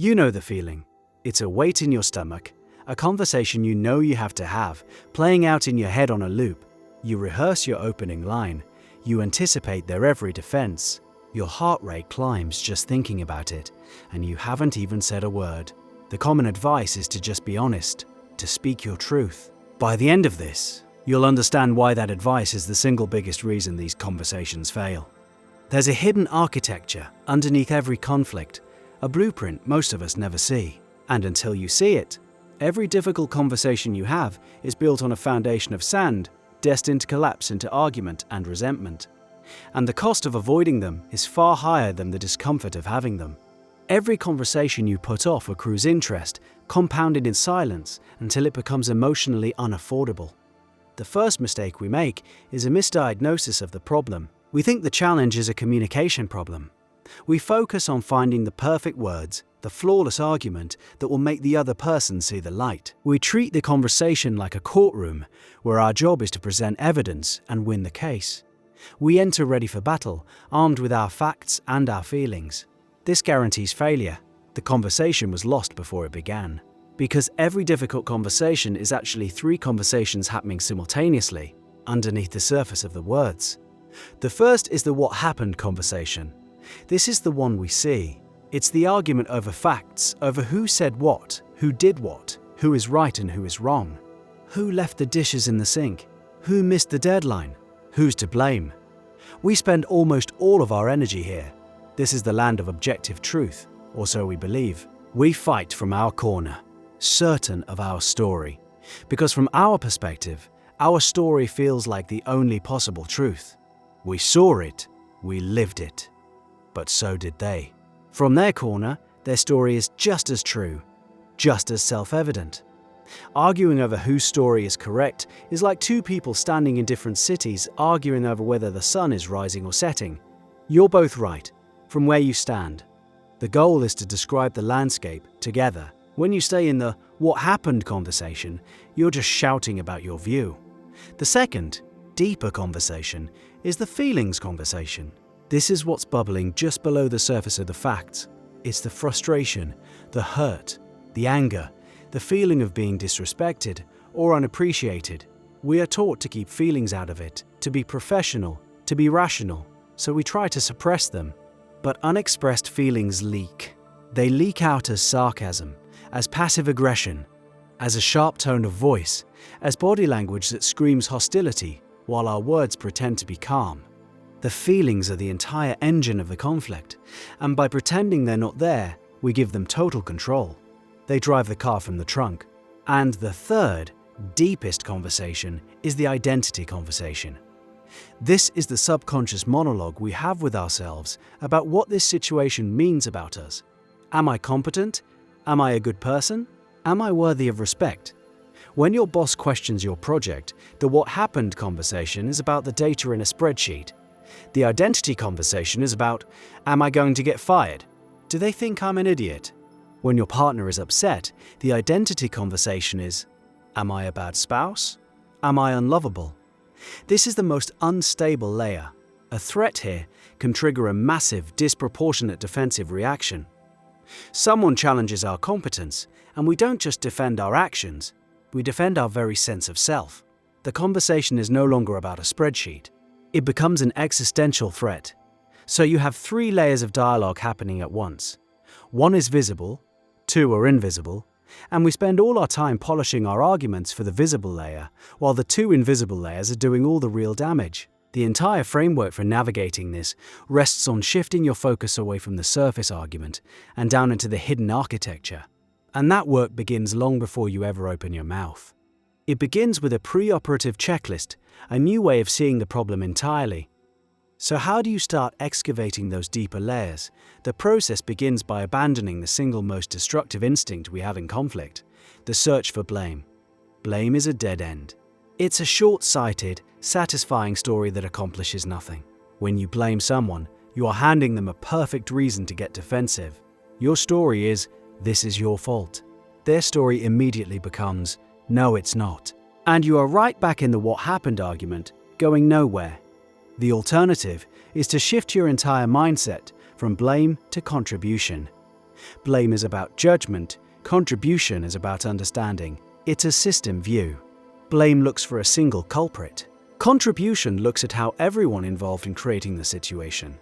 You know the feeling. It's a weight in your stomach, a conversation you know you have to have, playing out in your head on a loop. You rehearse your opening line. You anticipate their every defense. Your heart rate climbs just thinking about it, and you haven't even said a word. The common advice is to just be honest, to speak your truth. By the end of this, you'll understand why that advice is the single biggest reason these conversations fail. There's a hidden architecture underneath every conflict, a blueprint most of us never see. And until you see it, every difficult conversation you have is built on a foundation of sand, destined to collapse into argument and resentment. And the cost of avoiding them is far higher than the discomfort of having them. Every conversation you put off accrues interest, compounded in silence until it becomes emotionally unaffordable. The first mistake we make is a misdiagnosis of the problem. We think the challenge is a communication problem. We focus on finding the perfect words, the flawless argument that will make the other person see the light. We treat the conversation like a courtroom, where our job is to present evidence and win the case. We enter ready for battle, armed with our facts and our feelings. This guarantees failure. The conversation was lost before it began. Because every difficult conversation is actually three conversations happening simultaneously, underneath the surface of the words. The first is the what happened conversation. This is the one we see. It's the argument over facts, over who said what, who did what, who is right and who is wrong. Who left the dishes in the sink? Who missed the deadline? Who's to blame? We spend almost all of our energy here. This is the land of objective truth, or so we believe. We fight from our corner, certain of our story, because from our perspective, our story feels like the only possible truth. We saw it, we lived it. But so did they. From their corner, their story is just as true, just as self-evident. Arguing over whose story is correct is like two people standing in different cities arguing over whether the sun is rising or setting. You're both right, from where you stand. The goal is to describe the landscape together. When you stay in the what happened conversation, you're just shouting about your view. The second, deeper conversation is the feelings conversation. This is what's bubbling just below the surface of the facts. It's the frustration, the hurt, the anger, the feeling of being disrespected or unappreciated. We are taught to keep feelings out of it, to be professional, to be rational, so we try to suppress them. But unexpressed feelings leak. They leak out as sarcasm, as passive aggression, as a sharp tone of voice, as body language that screams hostility while our words pretend to be calm. The feelings are the entire engine of the conflict, and by pretending they're not there, we give them total control. They drive the car from the trunk. And the third, deepest conversation is the identity conversation. This is the subconscious monologue we have with ourselves about what this situation means about us. Am I competent? Am I a good person? Am I worthy of respect? When your boss questions your project, the what happened conversation is about the data in a spreadsheet. The identity conversation is about, am I going to get fired? Do they think I'm an idiot? When your partner is upset, the identity conversation is, am I a bad spouse? Am I unlovable? This is the most unstable layer. A threat here can trigger a massive, disproportionate defensive reaction. Someone challenges our competence, and we don't just defend our actions, we defend our very sense of self. The conversation is no longer about a spreadsheet. It becomes an existential threat. So you have three layers of dialogue happening at once. One is visible, two are invisible, and we spend all our time polishing our arguments for the visible layer, while the two invisible layers are doing all the real damage. The entire framework for navigating this rests on shifting your focus away from the surface argument and down into the hidden architecture. And that work begins long before you ever open your mouth. It begins with a pre-operative checklist, a new way of seeing the problem entirely. So how do you start excavating those deeper layers? The process begins by abandoning the single most destructive instinct we have in conflict, the search for blame. Blame is a dead end. It's a short-sighted, satisfying story that accomplishes nothing. When you blame someone, you are handing them a perfect reason to get defensive. Your story is, this is your fault. Their story immediately becomes, no, it's not. And you are right back in the what happened argument, going nowhere. The alternative is to shift your entire mindset from blame to contribution. Blame is about judgment. Contribution is about understanding. It's a system view. Blame looks for a single culprit. Contribution looks at how everyone involved in creating the situation.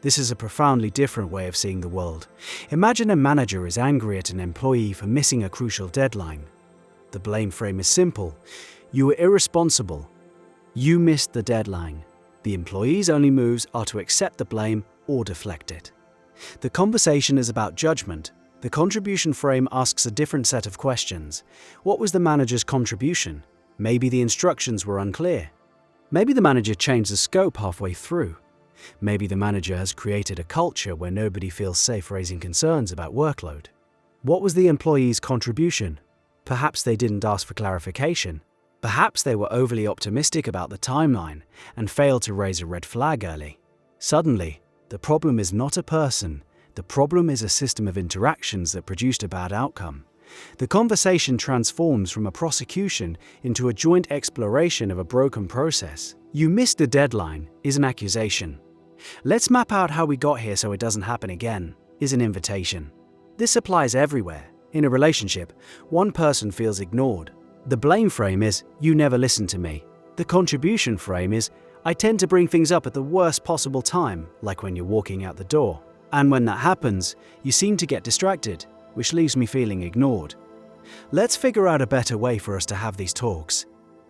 This is a profoundly different way of seeing the world. Imagine a manager is angry at an employee for missing a crucial deadline. The blame frame is simple. You were irresponsible. You missed the deadline. The employee's only moves are to accept the blame or deflect it. The conversation is about judgment. The contribution frame asks a different set of questions. What was the manager's contribution? Maybe the instructions were unclear. Maybe the manager changed the scope halfway through. Maybe the manager has created a culture where nobody feels safe raising concerns about workload. What was the employee's contribution? Perhaps they didn't ask for clarification. Perhaps they were overly optimistic about the timeline and failed to raise a red flag early. Suddenly, the problem is not a person. The problem is a system of interactions that produced a bad outcome. The conversation transforms from a prosecution into a joint exploration of a broken process. You missed a deadline is an accusation. Let's map out how we got here so it doesn't happen again is an invitation. This applies everywhere. In a relationship, one person feels ignored. The blame frame is, you never listen to me. The contribution frame is, I tend to bring things up at the worst possible time, like when you're walking out the door. And when that happens, you seem to get distracted, which leaves me feeling ignored. Let's figure out a better way for us to have these talks.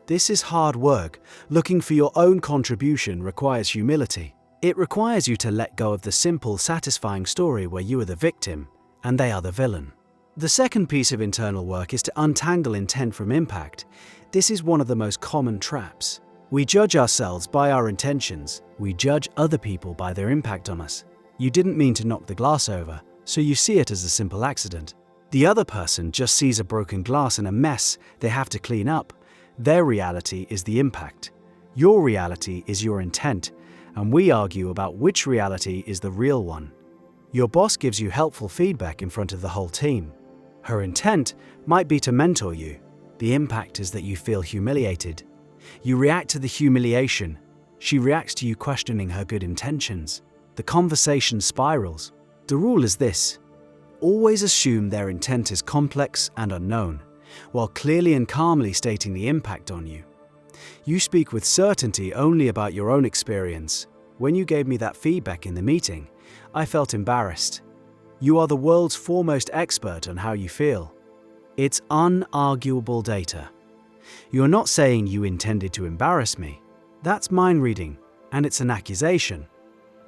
This is hard work. Looking for your own contribution requires humility. It requires you to let go of the simple, satisfying story where you are the victim and they are the villain. The second piece of internal work is to untangle intent from impact. This is one of the most common traps. We judge ourselves by our intentions. We judge other people by their impact on us. You didn't mean to knock the glass over, so you see it as a simple accident. The other person just sees a broken glass and a mess they have to clean up. Their reality is the impact. Your reality is your intent, and we argue about which reality is the real one. Your boss gives you helpful feedback in front of the whole team. Her intent might be to mentor you. The impact is that you feel humiliated. You react to the humiliation. She reacts to you questioning her good intentions. The conversation spirals. The rule is this: always assume their intent is complex and unknown, while clearly and calmly stating the impact on you. You speak with certainty only about your own experience. When you gave me that feedback in the meeting, I felt embarrassed. You are the world's foremost expert on how you feel. It's unarguable data. You're not saying you intended to embarrass me. That's mind reading, and it's an accusation.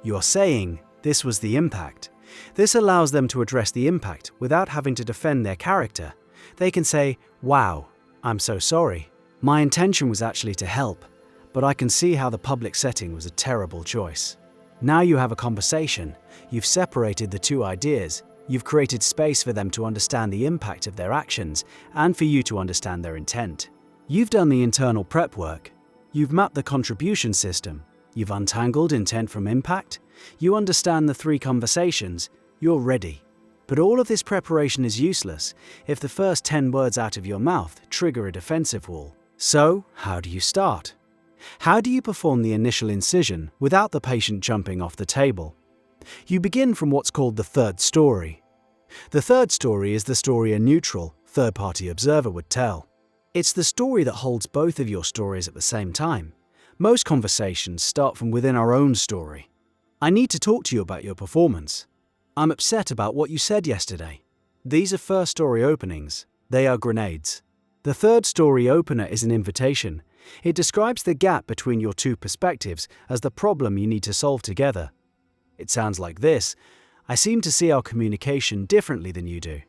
You're saying this was the impact. This allows them to address the impact without having to defend their character. They can say, wow, I'm so sorry. My intention was actually to help, but I can see how the public setting was a terrible choice. Now you have a conversation. You've separated the two ideas. You've created space for them to understand the impact of their actions and for you to understand their intent. You've done the internal prep work. You've mapped the contribution system. You've untangled intent from impact. You understand the three conversations. You're ready. But all of this preparation is useless if the first 10 words out of your mouth trigger a defensive wall. So, how do you start? How do you perform the initial incision without the patient jumping off the table? You begin from what's called the third story. The third story is the story a neutral, third-party observer would tell. It's the story that holds both of your stories at the same time. Most conversations start from within our own story. I need to talk to you about your performance. I'm upset about what you said yesterday. These are first story openings. They are grenades. The third story opener is an invitation. It describes the gap between your two perspectives as the problem you need to solve together. It sounds like this: I seem to see our communication differently than you do.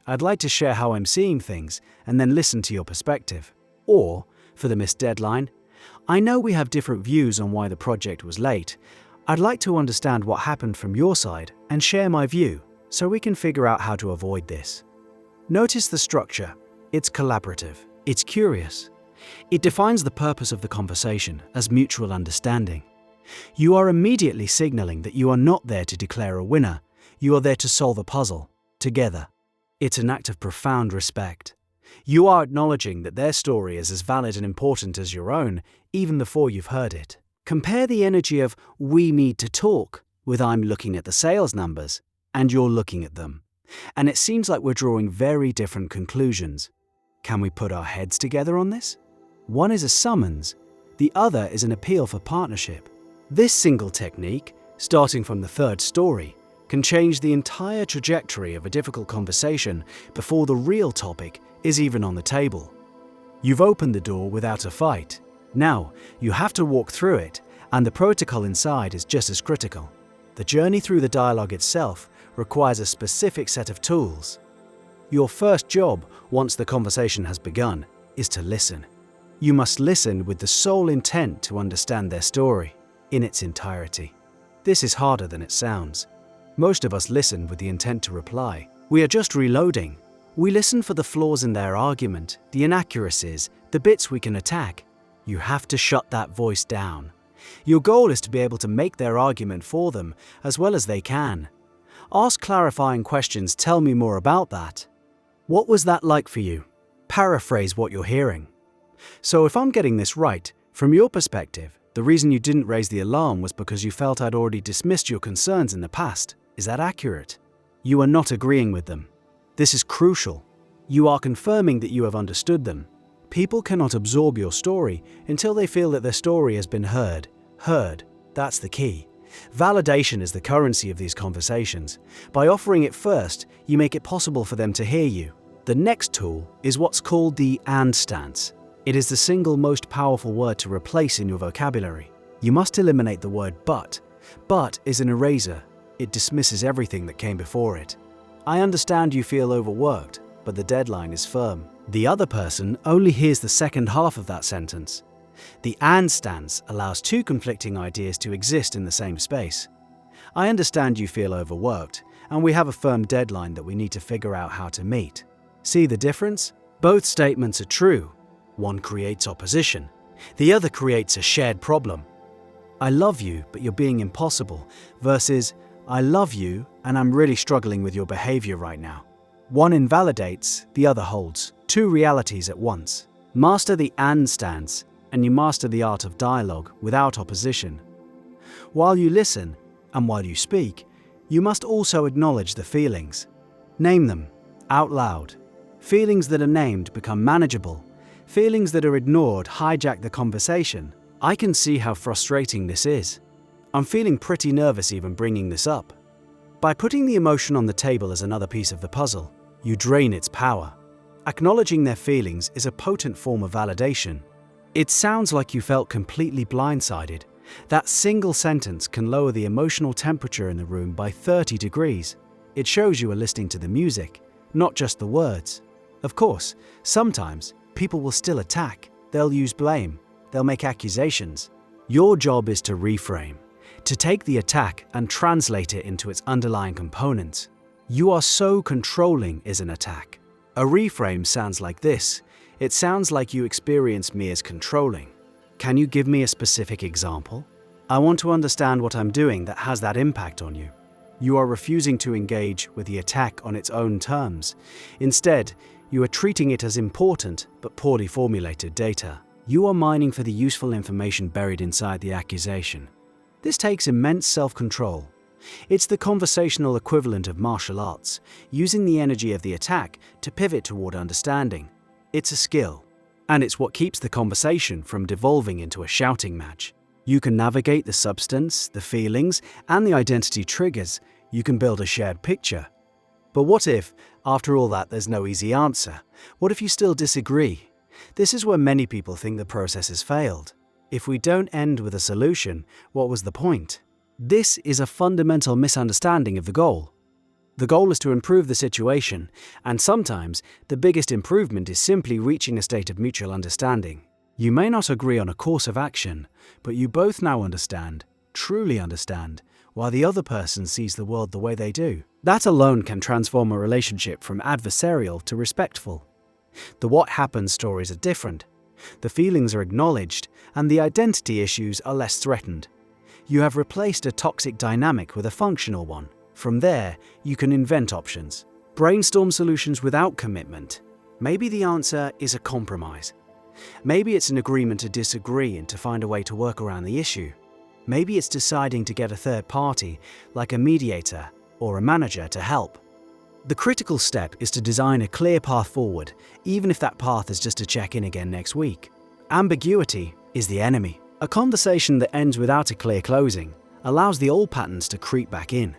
I'd like to share how I'm seeing things and then listen to your perspective. Or, for the missed deadline, I know we have different views on why the project was late. I'd like to understand what happened from your side and share my view so we can figure out how to avoid this. Notice the structure. It's collaborative. It's curious. It defines the purpose of the conversation as mutual understanding. You are immediately signaling that you are not there to declare a winner. You are there to solve a puzzle, together. It's an act of profound respect. You are acknowledging that their story is as valid and important as your own, even before you've heard it. Compare the energy of "we need to talk" with "I'm looking at the sales numbers" and "you're looking at them." And it seems like we're drawing very different conclusions. Can we put our heads together on this? One is a summons, the other is an appeal for partnership. This single technique, starting from the third story, can change the entire trajectory of a difficult conversation before the real topic is even on the table. You've opened the door without a fight. Now, you have to walk through it, and the protocol inside is just as critical. The journey through the dialogue itself requires a specific set of tools. Your first job, once the conversation has begun, is to listen. You must listen with the sole intent to understand their story in its entirety. This is harder than it sounds. Most of us listen with the intent to reply. We are just reloading. We listen for the flaws in their argument, the inaccuracies, the bits we can attack. You have to shut that voice down. Your goal is to be able to make their argument for them as well as they can. Ask clarifying questions. Tell me more about that. What was that like for you? Paraphrase what you're hearing. So if I'm getting this right, from your perspective, the reason you didn't raise the alarm was because you felt I'd already dismissed your concerns in the past. Is that accurate? You are not agreeing with them. This is crucial. You are confirming that you have understood them. People cannot absorb your story until they feel that their story has been heard. Heard, that's the key. Validation is the currency of these conversations. By offering it first, you make it possible for them to hear you. The next tool is what's called the and stance. It is the single most powerful word to replace in your vocabulary. You must eliminate the word but. But is an eraser. It dismisses everything that came before it. I understand you feel overworked, but the deadline is firm. The other person only hears the second half of that sentence. The and stance allows two conflicting ideas to exist in the same space. I understand you feel overworked, and we have a firm deadline that we need to figure out how to meet. See the difference? Both statements are true. One creates opposition. The other creates a shared problem. I love you, but you're being impossible, versus I love you, and I'm really struggling with your behavior right now. One invalidates, the other holds. Two realities at once. Master the and stance, and you master the art of dialogue without opposition. While you listen, and while you speak, you must also acknowledge the feelings. Name them, out loud. Feelings that are named become manageable. Feelings that are ignored hijack the conversation. I can see how frustrating this is. I'm feeling pretty nervous even bringing this up. By putting the emotion on the table as another piece of the puzzle, you drain its power. Acknowledging their feelings is a potent form of validation. It sounds like you felt completely blindsided. That single sentence can lower the emotional temperature in the room by 30 degrees. It shows you are listening to the music, not just the words. Of course, sometimes people will still attack. They'll use blame. They'll make accusations. Your job is to reframe, to take the attack and translate it into its underlying components. You are so controlling is an attack. A reframe sounds like this. It sounds like you experience me as controlling. Can you give me a specific example? I want to understand what I'm doing that has that impact on you. You are refusing to engage with the attack on its own terms. Instead, you are treating it as important but poorly formulated data. You are mining for the useful information buried inside the accusation. This takes immense self-control. It's the conversational equivalent of martial arts, using the energy of the attack to pivot toward understanding. It's a skill, and it's what keeps the conversation from devolving into a shouting match. You can navigate the substance, the feelings, and the identity triggers. You can build a shared picture. But what if, after all that, there's no easy answer? What if you still disagree? This is where many people think the process has failed. If we don't end with a solution, what was the point? This is a fundamental misunderstanding of the goal. The goal is to improve the situation, and sometimes the biggest improvement is simply reaching a state of mutual understanding. You may not agree on a course of action, but you both now understand, truly understand, while the other person sees the world the way they do. That alone can transform a relationship from adversarial to respectful. The what happened stories are different. The feelings are acknowledged, and the identity issues are less threatened. You have replaced a toxic dynamic with a functional one. From there, you can invent options. Brainstorm solutions without commitment. Maybe the answer is a compromise. Maybe it's an agreement to disagree and to find a way to work around the issue. Maybe it's deciding to get a third party, like a mediator or a manager, to help. The critical step is to design a clear path forward, even if that path is just to check in again next week. Ambiguity is the enemy. A conversation that ends without a clear closing allows the old patterns to creep back in.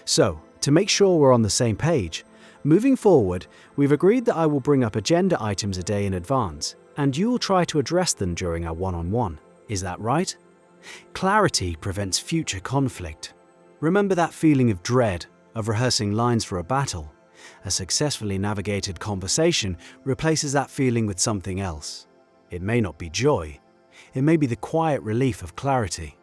So, to make sure we're on the same page, moving forward, we've agreed that I will bring up agenda items a day in advance, and you will try to address them during our one-on-one. Is that right? Clarity prevents future conflict. Remember that feeling of dread of rehearsing lines for a battle? A successfully navigated conversation replaces that feeling with something else. It may not be joy. It may be the quiet relief of clarity.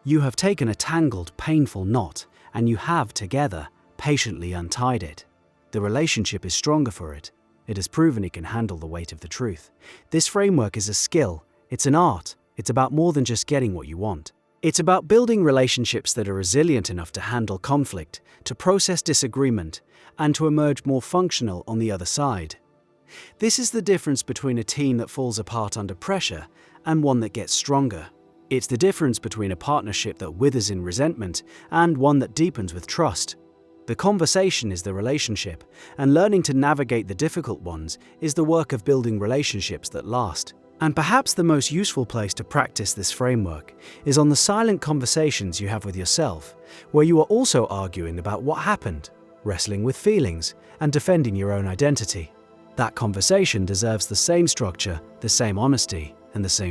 You have taken a tangled, painful knot, and you have, together, patiently untied it. The relationship is stronger for it. It has proven it can handle the weight of the truth. This framework is a skill. It's an art. It's about more than just getting what you want. It's about building relationships that are resilient enough to handle conflict, to process disagreement, and to emerge more functional on the other side. This is the difference between a team that falls apart under pressure and one that gets stronger. It's the difference between a partnership that withers in resentment and one that deepens with trust. The conversation is the relationship, and learning to navigate the difficult ones is the work of building relationships that last. And perhaps the most useful place to practice this framework is on the silent conversations you have with yourself, where you are also arguing about what happened, wrestling with feelings, and defending your own identity. That conversation deserves the same structure, the same honesty, and the same